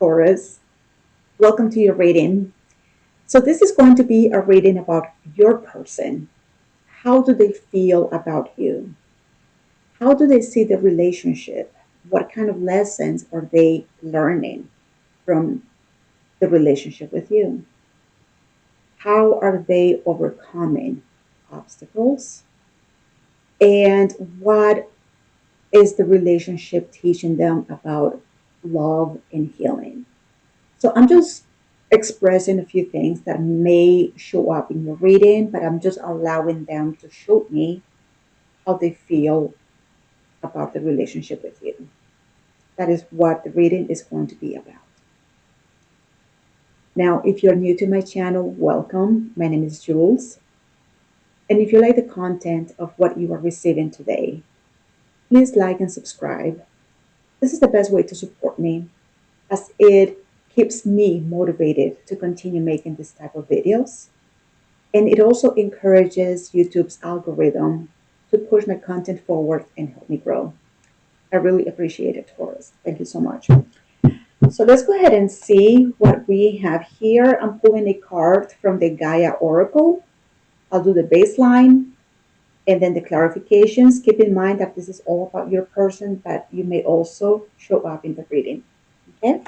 Taurus. Welcome to your reading. So, this is going to be a reading about your person. How do they feel about you? How do they see the relationship? What kind of lessons are they learning from the relationship with you? How are they overcoming obstacles? And what is the relationship teaching them about love and healing? So I'm just expressing a few things that may show up in your reading, but I'm just allowing them to show me how they feel about the relationship with you. That is what the reading is going to be about. Now, if you're new to my channel, welcome. My name is Jules. And if you like the content of what you are receiving today, please like and subscribe. This is the best way to support me as it keeps me motivated to continue making this type of videos. And it also encourages YouTube's algorithm to push my content forward and help me grow. I really appreciate it, Taurus. Thank you so much. So let's go ahead and see what we have here. I'm pulling a card from the Gaia Oracle. I'll do the baseline and then the clarifications. Keep in mind that this is all about your person, but you may also show up in the reading. Okay?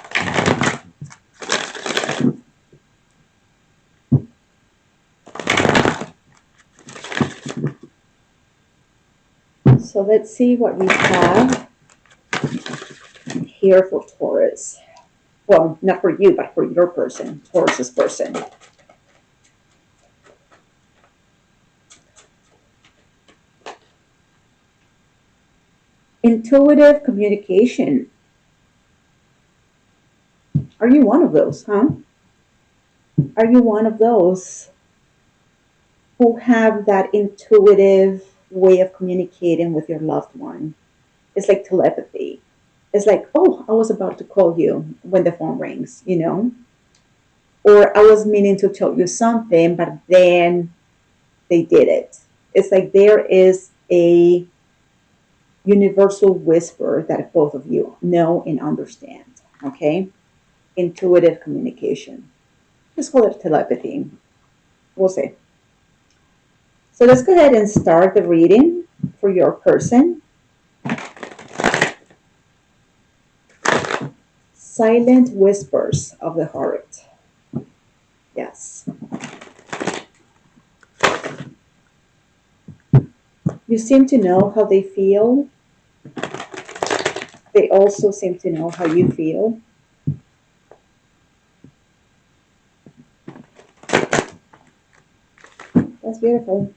So let's see what we have here for Taurus. Well, not for you, but for your person, Taurus's person. Intuitive communication. Are you one of those, huh? Are you one of those who have that intuitive way of communicating with your loved one? It's like telepathy. It's like, oh, I was about to call you when the phone rings, you know? Or I was meaning to tell you something, but then they did it. It's like there is a universal whisper that both of you know and understand, okay? Intuitive communication. Just call it telepathy. We'll see. So let's go ahead and start the reading for your person. Silent whispers of the heart. Yes. You seem to know how they feel. They also seem to know how you feel. That's beautiful.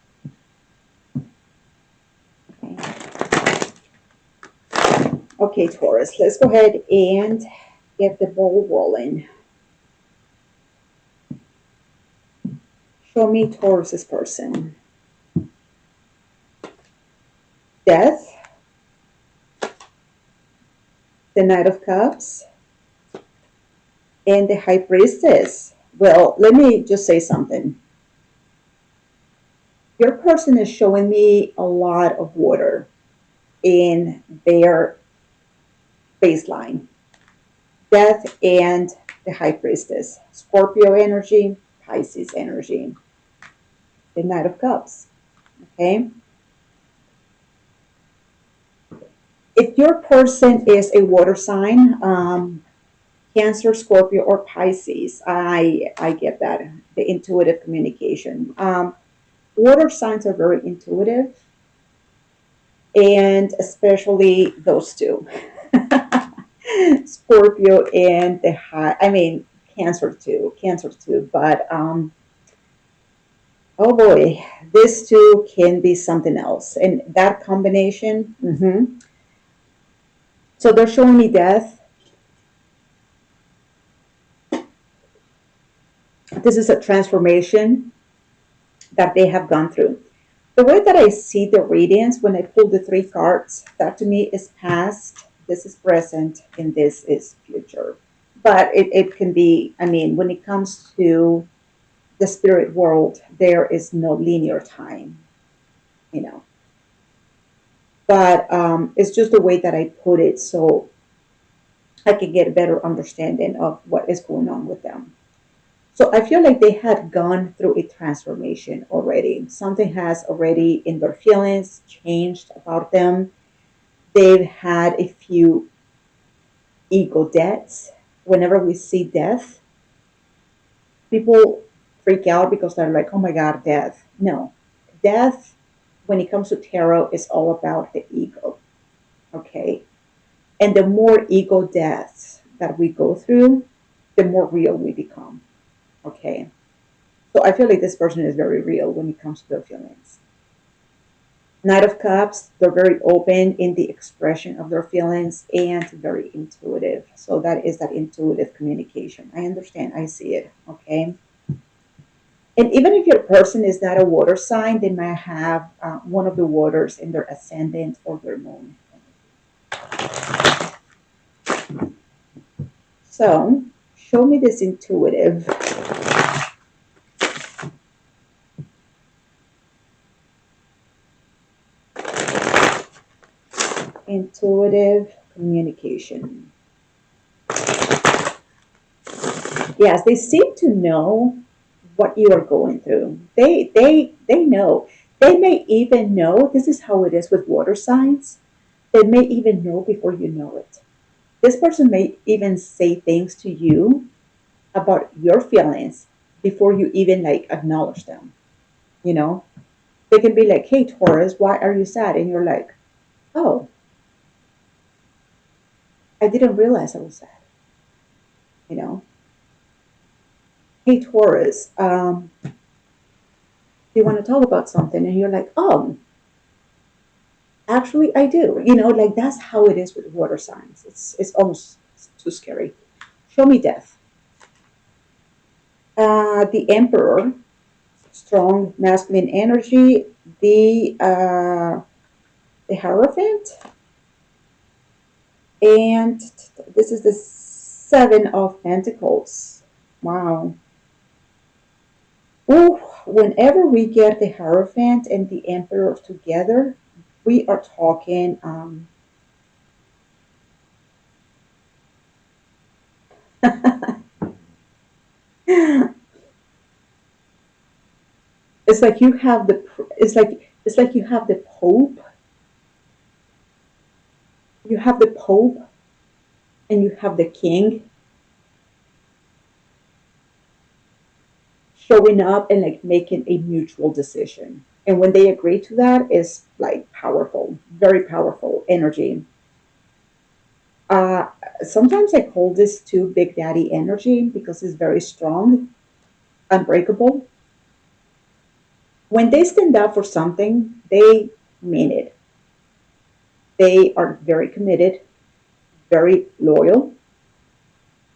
Okay, Taurus, let's go ahead and get the ball rolling. Show me Taurus's person. Death, the Knight of Cups, and the High Priestess. Well, let me just say something. Your person is showing me a lot of water in their baseline. Death and the High Priestess. Scorpio energy, Pisces energy. The Knight of Cups. Okay? If your person is a water sign, Cancer, Scorpio, or Pisces, I get that. The intuitive communication. Water signs are very intuitive, and especially those two. Scorpio and Cancer too, but oh boy, this two can be something else, and that combination. So they're showing me death. This is a transformation that they have gone through. The way that I see the readings when I pull the three cards, that to me is past, this is present, and this is future. But it can be, when it comes to the spirit world, there is no linear time, you know. But it's just the way that I put it. So I can get a better understanding of what is going on with them. So I feel like they had gone through a transformation already. Something has already in their feelings changed about them. They've had a few ego deaths. Whenever we see death, people freak out because they're like, oh my God, death. No, death, when it comes to tarot, is all about the ego. Okay. And the more ego deaths that we go through, the more real we become. Okay. So I feel like this person is very real when it comes to their feelings. Knight of Cups, they're very open in the expression of their feelings and very intuitive. So that is that intuitive communication. I understand. I see it. Okay. And even if your person is not a water sign, they might have one of the waters in their ascendant or their moon. So show me this intuitive communication. Yes, they seem to know what you are going through. They know. They may even know, this is how it is with water signs. They may even know before you know it. This person may even say things to you about your feelings before you even like acknowledge them. You know, they can be like, "Hey, Taurus, why are you sad?" And you're like, "Oh, I didn't realize I was sad." You know, "Hey, Taurus, do you want to talk about something?" And you're like, "Oh, actually, I do." You know, like that's how it is with water signs. It's almost too scary. Show me death. The Emperor, strong masculine energy. The Hierophant, and this is the Seven of Pentacles. Wow. Ooh, whenever we get the Hierophant and the Emperor together, we are talking. It's like you have the. It's like you have the Pope. You have the Pope, and you have the King showing up and like making a mutual decision. And when they agree to that, is like powerful, very powerful energy. Uh, Sometimes I call this too Big Daddy energy because it's very strong, unbreakable. When they stand up for something, they mean it. They are very committed, very loyal,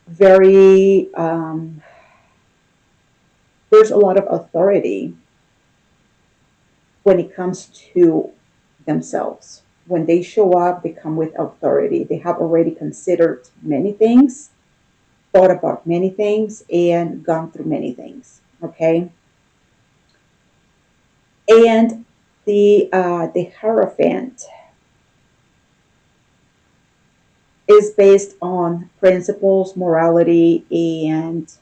very, there's a lot of authority when it comes to themselves. When they show up, they come with authority. They have already considered many things, thought about many things, and gone through many things. Okay. And the Hierophant is based on principles, morality, and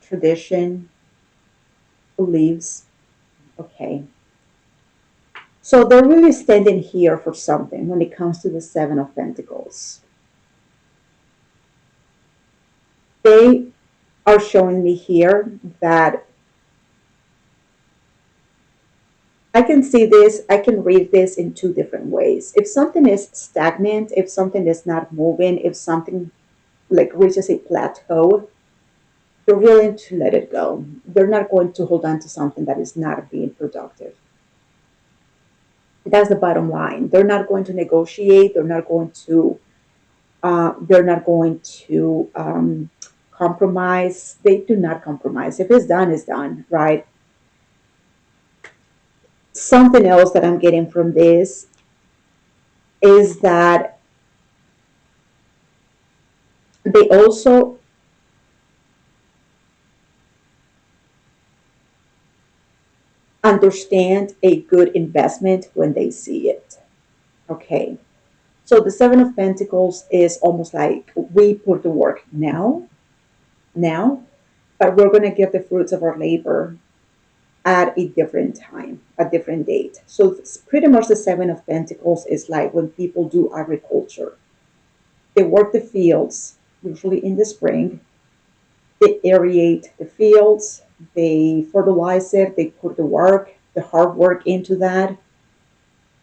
tradition, beliefs. Okay. So they're really standing here for something when it comes to the Seven of Pentacles. They are showing me here that I can see this, I can read this in two different ways. If something is stagnant, if something is not moving, if something like reaches a plateau, they're willing to let it go. They're not going to hold on to something that is not being productive. That's the bottom line. They're not going to negotiate. They're not going to. Compromise. They do not compromise. If it's done, it's done, right? Something else that I'm getting from this is that they also understand a good investment when they see it. Okay. So the Seven of Pentacles is almost like we put the work now, but we're going to get the fruits of our labor at a different time, a different date. So it's pretty much the Seven of Pentacles is like when people do agriculture. They work the fields, usually in the spring. They aerate the fields, they fertilize it, they put the hard work into that,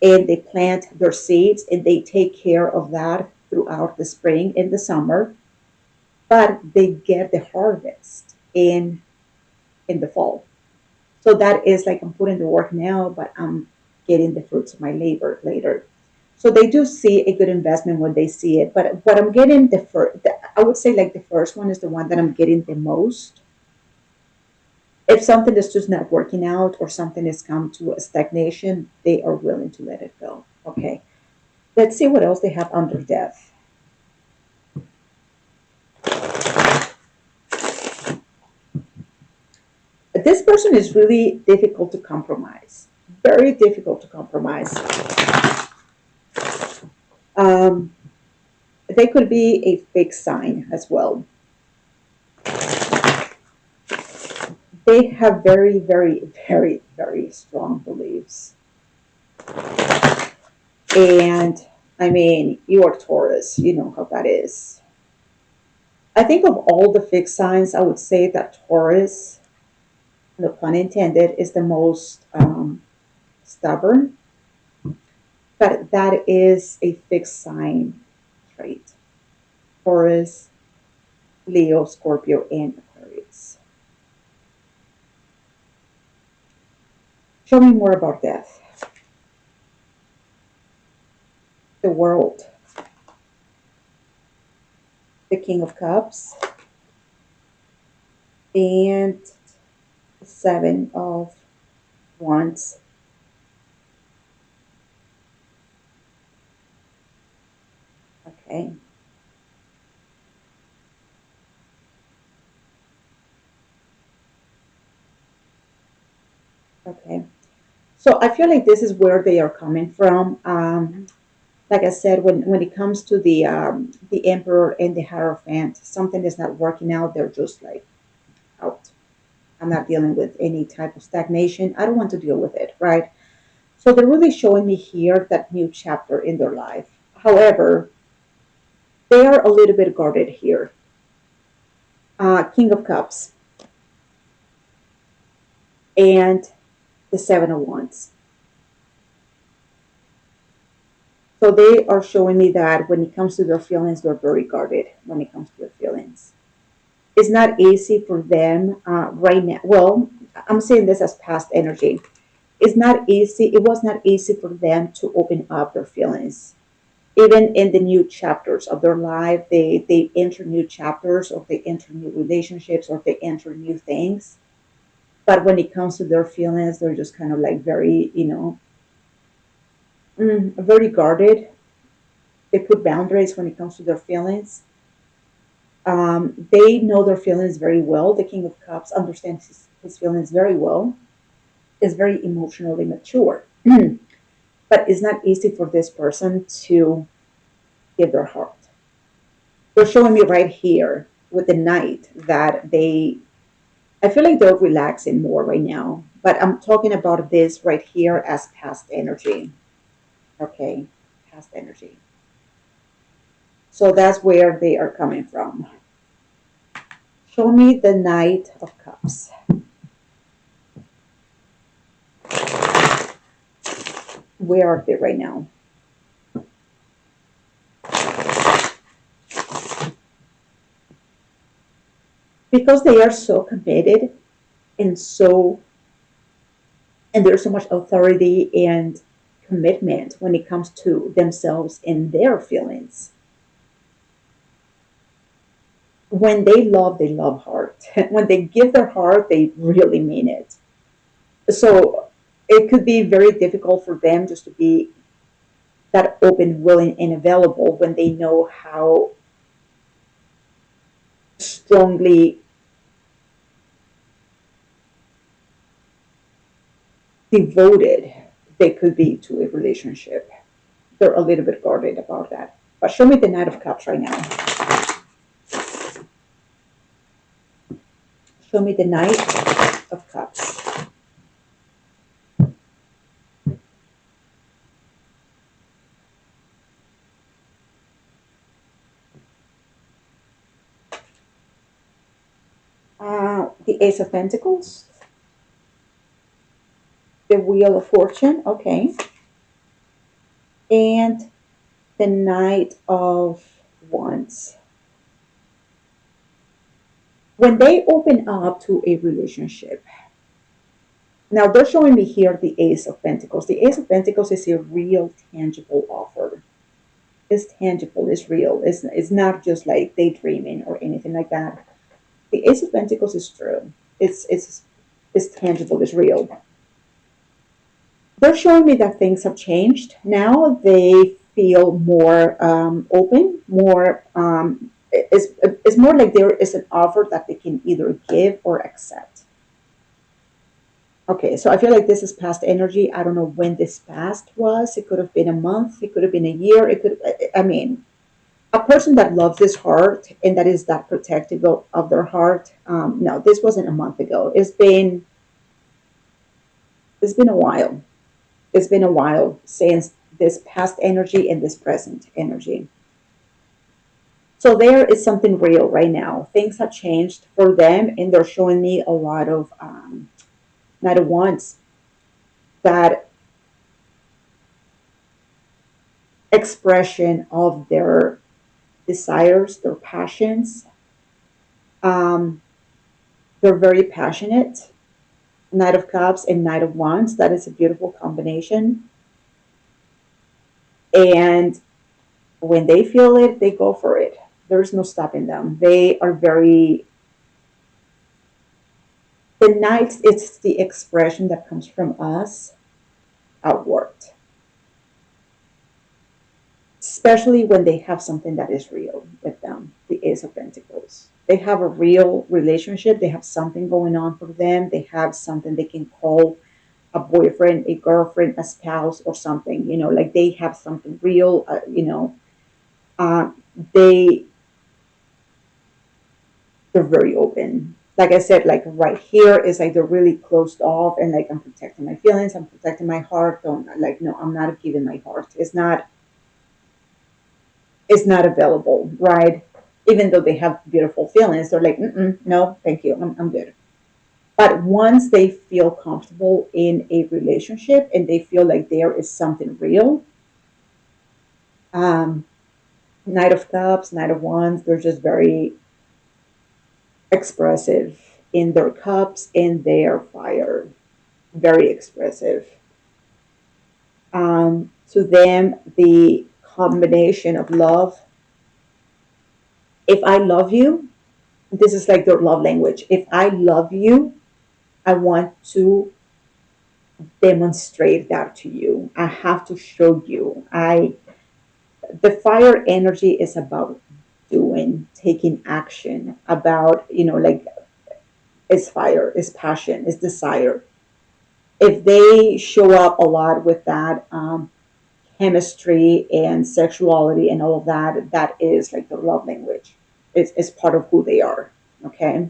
and they plant their seeds and they take care of that throughout the spring and the summer. But they get the harvest in the fall. So that is like I'm putting the work now, but I'm getting the fruits of my labor later. So they do see a good investment when they see it. But what I'm getting I would say like the first one is the one that I'm getting the most. If something is just not working out or something has come to a stagnation, they are willing to let it go. Okay. Let's see what else they have under death. This person is really difficult to compromise. Very difficult to compromise. Um, they could be a fixed sign as well. They have very, very, very, very strong beliefs. And I mean, you are Taurus, you know how that is. I think of all the fixed signs, I would say that Taurus, no pun intended, is the most stubborn, but that is a fixed sign trait. Taurus, Leo, Scorpio, and Aquarius. Show me more about death. The World, the King of Cups, and the Seven of Wands. Okay. Okay. So I feel like this is where they are coming from. Like I said, when it comes to the Emperor and the Hierophant, something is not working out. They're just like out. I'm not dealing with any type of stagnation. I don't want to deal with it, right? So they're really showing me here that new chapter in their life. However, they are a little bit guarded here. King of Cups and the Seven of Wands. So they are showing me that when it comes to their feelings, they're very guarded when it comes to their feelings. It's not easy for them right now. Well, I'm saying this as past energy. It's not easy. It was not easy for them to open up their feelings. Even in the new chapters of their life, they enter new chapters or they enter new relationships or they enter new things. But when it comes to their feelings, they're just kind of like very, very guarded. They put boundaries when it comes to their feelings. They know their feelings very well. The King of Cups understands his feelings very well, is very emotionally mature. But it's not easy for this person to give their heart. They're showing me right here with the Knight that I feel like they're relaxing more right now. But I'm talking about this right here as past energy. Okay, past energy. So that's where they are coming from. Show me the Knight of Cups. Where are they right now? Because they are so committed and there's so much authority and commitment when it comes to themselves and their feelings. When they love hard. When they give their heart, they really mean it. So it could be very difficult for them just to be that open, willing, and available when they know how strongly devoted they could be to a relationship. They're a little bit guarded about that. But show me the Knight of Cups right now. Show me the Knight of Cups. The Ace of Pentacles. The Wheel of Fortune. Okay. And the Knight of Wands. When they open up to a relationship, now they're showing me here the Ace of Pentacles. The Ace of Pentacles is a real tangible offer. It's tangible, it's real. It's not just like daydreaming or anything like that. The Ace of Pentacles is true. It's tangible, it's real. They're showing me that things have changed. Now they feel more open, more it's more like there is an offer that they can either give or accept. Okay, so I feel like this is past energy. I don't know when this past was. It could have been a month. It could have been a year. It could, I mean, a person that loves this heart and that is that protective of their heart. No, this wasn't a month ago. It's been a while. It's been a while since this past energy and this present energy. So there is something real right now. Things have changed for them, and they're showing me a lot of Knight of Wands, that expression of their desires, their passions. Um, they're very passionate. Knight of Cups and Knight of Wands. That is a beautiful combination. And when they feel it, they go for it. There's no stopping them. They are very. The Knight, it's the expression that comes from us outward, especially when they have something that is real with them, the Ace of Pentacles. They have a real relationship. They have something going on for them. They have something they can call a boyfriend, a girlfriend, a spouse, or something. Like they have something real. Uh, they they're very open. Like I said, like right here is like they're really closed off, and like I'm protecting my feelings. I'm protecting my heart. Don't like no. I'm not giving my heart. It's not available, right? Even though they have beautiful feelings, they're like, no, thank you, I'm good. But once they feel comfortable in a relationship and they feel like there is something real, um, Knight of Cups, Knight of Wands, they're just very expressive in their cups and their fire. Very expressive. To them, the combination of love. If I love you, this is like their love language. If I love you, I want to demonstrate that to you. I have to show you. The fire energy is about doing, taking action, about, like it's fire, it's passion, it's desire. If they show up a lot with that chemistry and sexuality and all of that, that is like the love language. It's part of who they are. Okay.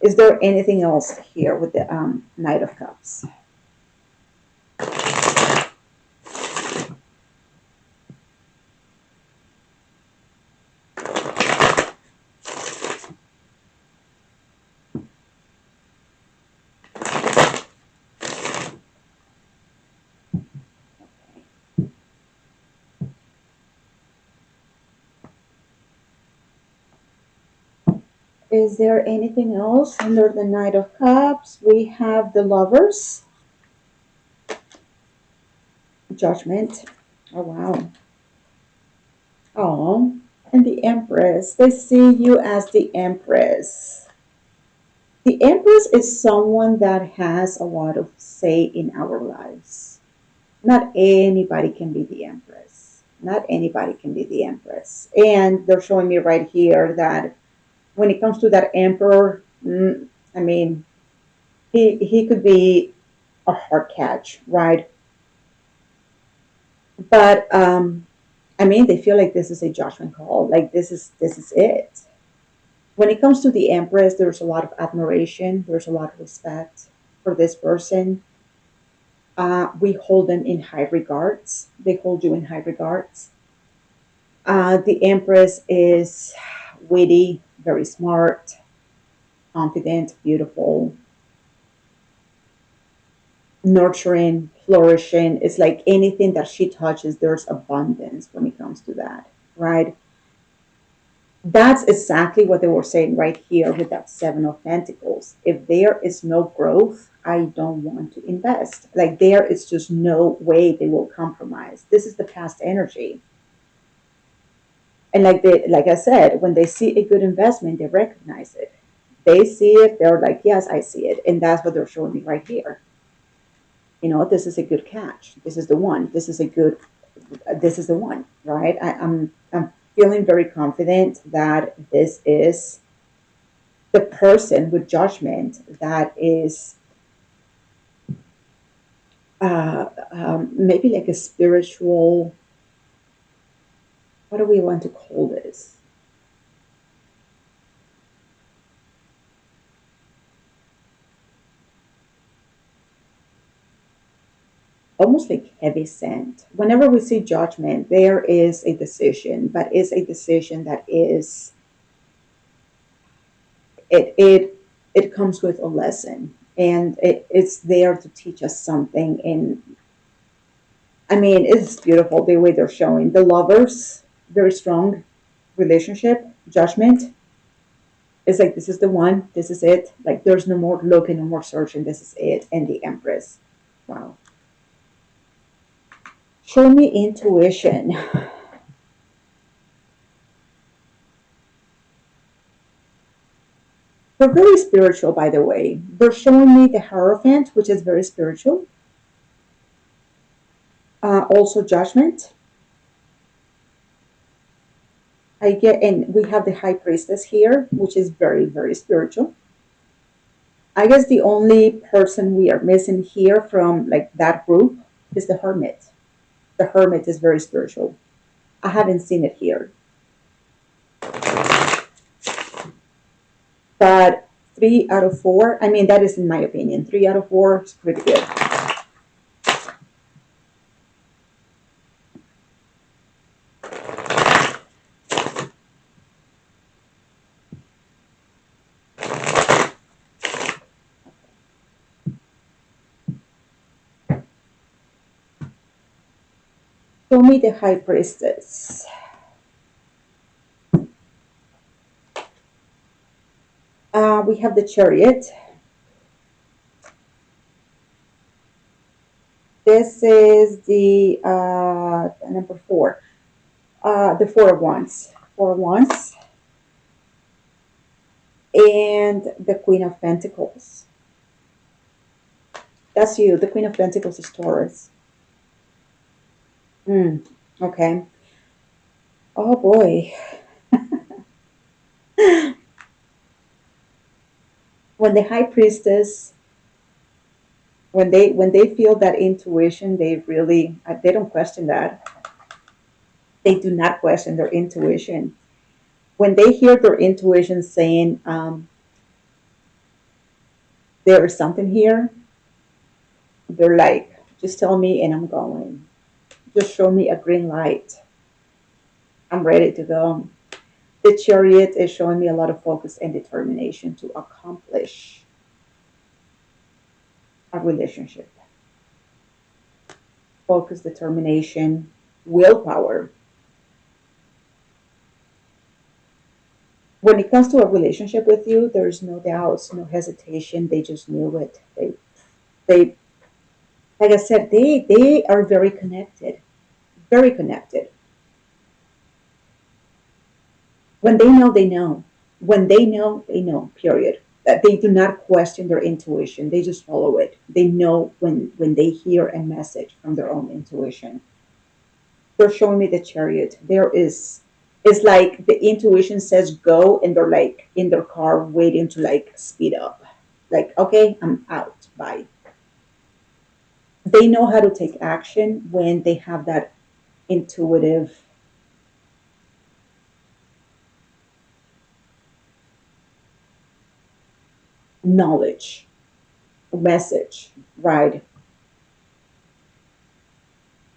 Is there anything else here with the Knight of Cups? Is there anything else under the Knight of Cups? We have the Lovers, Judgment. Oh, wow. Oh, and the Empress. They see you as the Empress. The Empress is someone that has a lot of say in our lives. Not anybody can be the Empress. Not anybody can be the Empress. And they're showing me right here that when it comes to that Emperor, I mean, he could be a hard catch, right? But I mean, they feel like this is a judgment call. Like this is it. When it comes to the Empress, there's a lot of admiration. There's a lot of respect for this person. We hold them in high regards. They hold you in high regards. The Empress is witty, very smart, confident, beautiful, nurturing, flourishing. It's like anything that she touches, there's abundance when it comes to that, right? That's exactly what they were saying right here with that Seven of Pentacles. If there is no growth, I don't want to invest. Like there is just no way they will compromise. This is the past energy. And like I said, when they see a good investment, they recognize it. They see it, they're like, yes, I see it. And that's what they're showing me right here. This is a good catch. This is the one. This is the one, right? I'm feeling very confident that this is the person with judgment that is maybe like a spiritual, what do we want to call this? Almost like heavy scent. Whenever we see judgment, there is a decision, but it's a decision that is it comes with a lesson, and it's there to teach us something. And I mean, it's beautiful the way they're showing the lovers, very strong relationship, judgment. It's like this is the one, this is it. Like there's no more looking, no more searching. This is it. And the Empress. Wow. Show me intuition. They're very spiritual, by the way. They're showing me the Hierophant, which is very spiritual. Also Judgment. I get, and we have the High Priestess here, which is very, very spiritual. I guess the only person we are missing here from like that group is the Hermit. The Hermit is very spiritual. I haven't seen it here, but 3 out of 4. I mean, that is in my opinion. 3 out of 4 is pretty good. Show me the High Priestess. We have the Chariot. This is the number 4. The Four of Wands. Four of Wands. And the Queen of Pentacles. That's you. The Queen of Pentacles is Taurus. Okay. Oh boy. When the High Priestess, when they feel that intuition, they don't question that. They do not question their intuition. When they hear their intuition saying, there is something here, they're like, just tell me and I'm going. Just show me a green light. I'm ready to go. The Chariot is showing me a lot of focus and determination to accomplish a relationship. Focus, determination, willpower. When it comes to a relationship with you, there's no doubts, no hesitation. They just knew it. They like I said, they are very connected, very connected. When they know, they know. When they know, they know. Period. That they do not question their intuition. They just follow it. They know when they hear a message from their own intuition. They're showing me the Chariot. There is, it's like the intuition says go, and they're like in their car waiting to like speed up. Like, okay, I'm out. Bye. They know how to take action when they have that intuitive knowledge, message, right?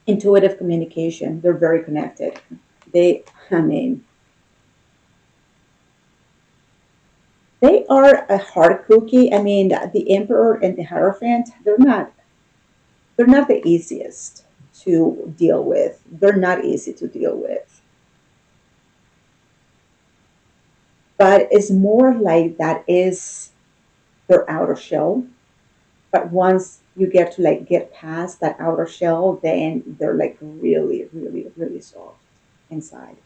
Intuitive communication. They're very connected. I mean, they are a hard cookie. I mean, the Emperor and the Hierophant, they're not the easiest to deal with. They're not easy to deal with. But it's more like that is their outer shell. But once you get to like get past that outer shell, then they're like really, really, really soft inside.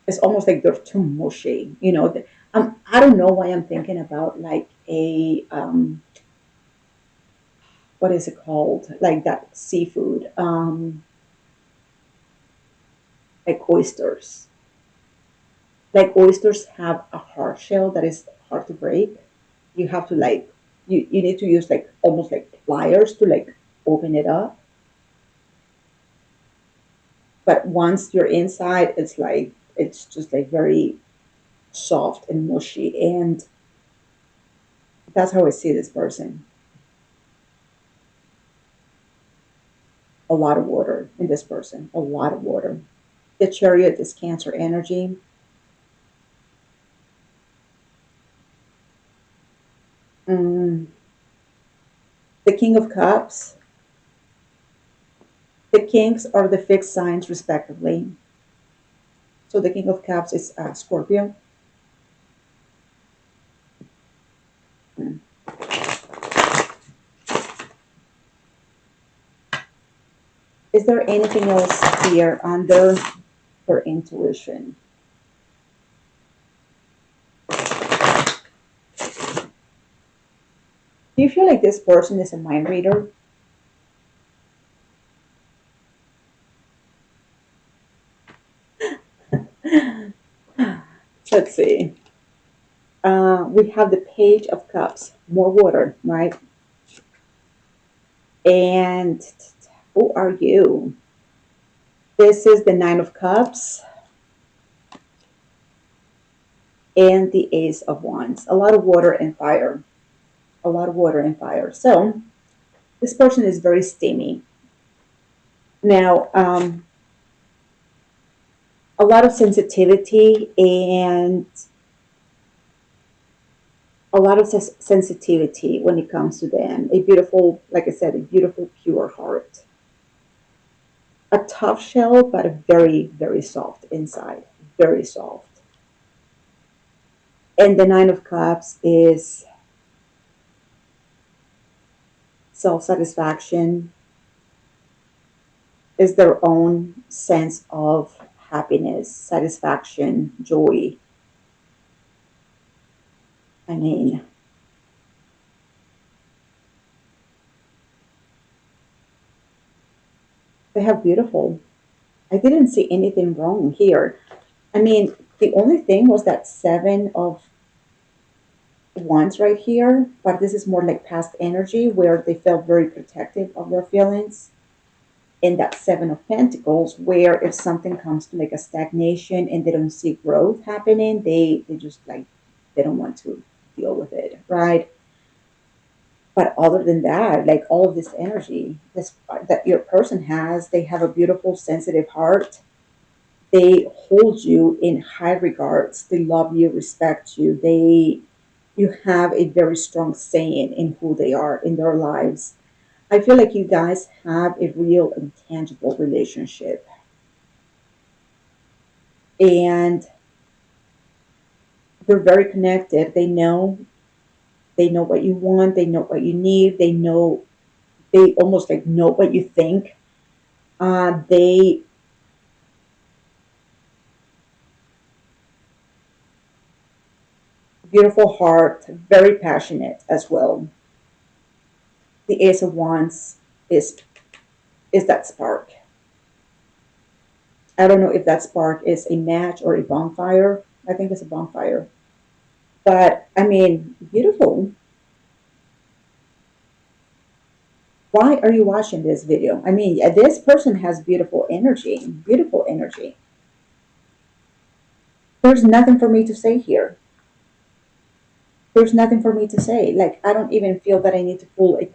It's almost like they're too mushy. I don't know why I'm thinking about like a what is it called? Like that seafood, like oysters. Like oysters have a hard shell that is hard to break. You have to like you need to use like almost like pliers to like open it up. But once you're inside, it's just like very soft and mushy. And that's how I see this person. A lot of water in this person. A lot of water. The chariot is Cancer energy. Mm, the King of Cups. The Kings are the fixed signs, respectively. So the King of Cups is Scorpio. Mm. Is there anything else here under her intuition? Do you feel like this person is a mind reader? Let's see. We have the Page of Cups, more water, right? And who are you? This is the Nine of Cups and the Ace of Wands. A lot of water and fire. A lot of water and fire. So this person is very steamy. Now, a lot of sensitivity and a lot of sensitivity when it comes to them. A beautiful, like I said, a beautiful, pure heart. A tough shell, but a very, very soft inside. Very soft. And the Nine of Cups is self satisfaction, is their own sense of happiness, satisfaction, joy. I mean, they have beautiful. I didn't see anything wrong here. I mean, the only thing was that Seven of Wands right here, but this is more like past energy where they felt very protective of their feelings. In that Seven of Pentacles, where if something comes to like a stagnation and they don't see growth happening, they just like they don't want to deal with it, right? But other than that, like all of this energy this that your person has, they have a beautiful sensitive heart. They hold you in high regards. They love you, respect you. You have a very strong saying in who they are in their lives. I feel like you guys have a real and tangible relationship. And they're very connected. They know what you want, they know what you need, they almost like know what you think. They beautiful heart, very passionate as well. The Ace of Wands is is that spark. I don't know if that spark is a match or a bonfire. I think it's a bonfire. But I mean, beautiful. Why are you watching this video? I mean, this person has beautiful energy, beautiful energy. There's nothing for me to say here. There's nothing for me to say. Like, I don't even feel that I need to pull a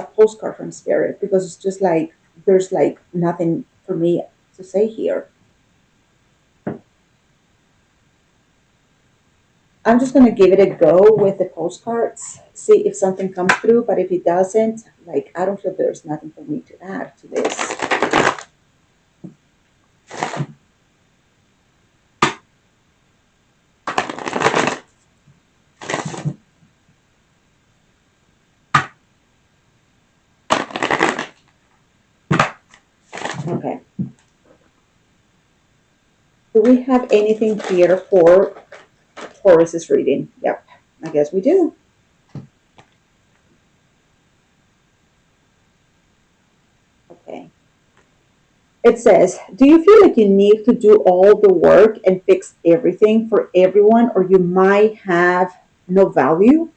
postcard from spirit, because it's just like there's like nothing for me to say here. I'm just gonna give it a go with the postcards, see if something comes through. But if it doesn't, like, I don't feel there's nothing for me to add to this. Okay. Do we have anything here for Taurus's reading? Yep, I guess we do. Okay. It says, do you feel like you need to do all the work and fix everything for everyone, or you might have no value?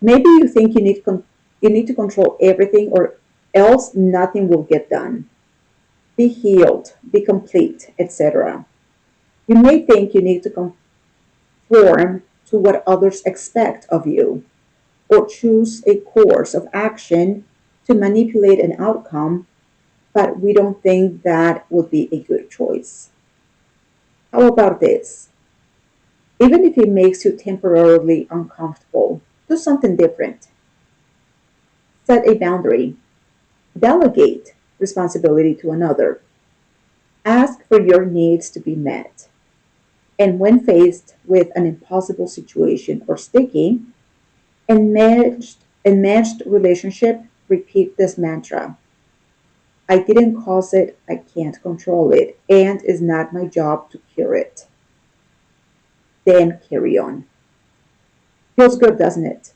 Maybe you think you need to control everything, or else nothing will get done. Be healed, be complete, etc. You may think you need to conform to what others expect of you, or choose a course of action to manipulate an outcome, but we don't think that would be a good choice. How about this? Even if it makes you temporarily uncomfortable, do something different. Set a boundary. Delegate responsibility to another. Ask for your needs to be met. And when faced with an impossible situation or sticky, enmeshed relationship, repeat this mantra. I didn't cause it, I can't control it, and it's not my job to cure it. Then carry on. Feels good, doesn't it?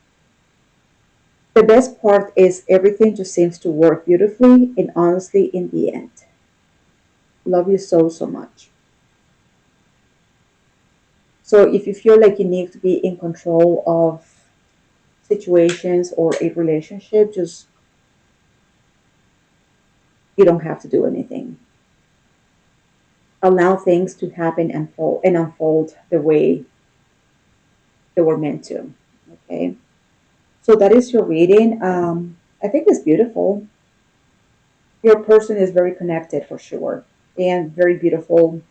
The best part is everything just seems to work beautifully and honestly in the end. Love you so, so much. So if you feel like you need to be in control of situations or a relationship, just you don't have to do anything. Allow things to happen and unfold the way they were meant to. Okay. So that is your reading. I think it's beautiful. Your person is very connected for sure, and very beautiful,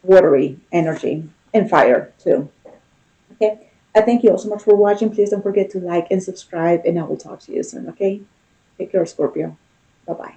watery energy and fire too. Okay. I thank you all so much for watching. Please don't forget to like and subscribe, and I will talk to you soon. Okay. Take care, Scorpio. Bye bye.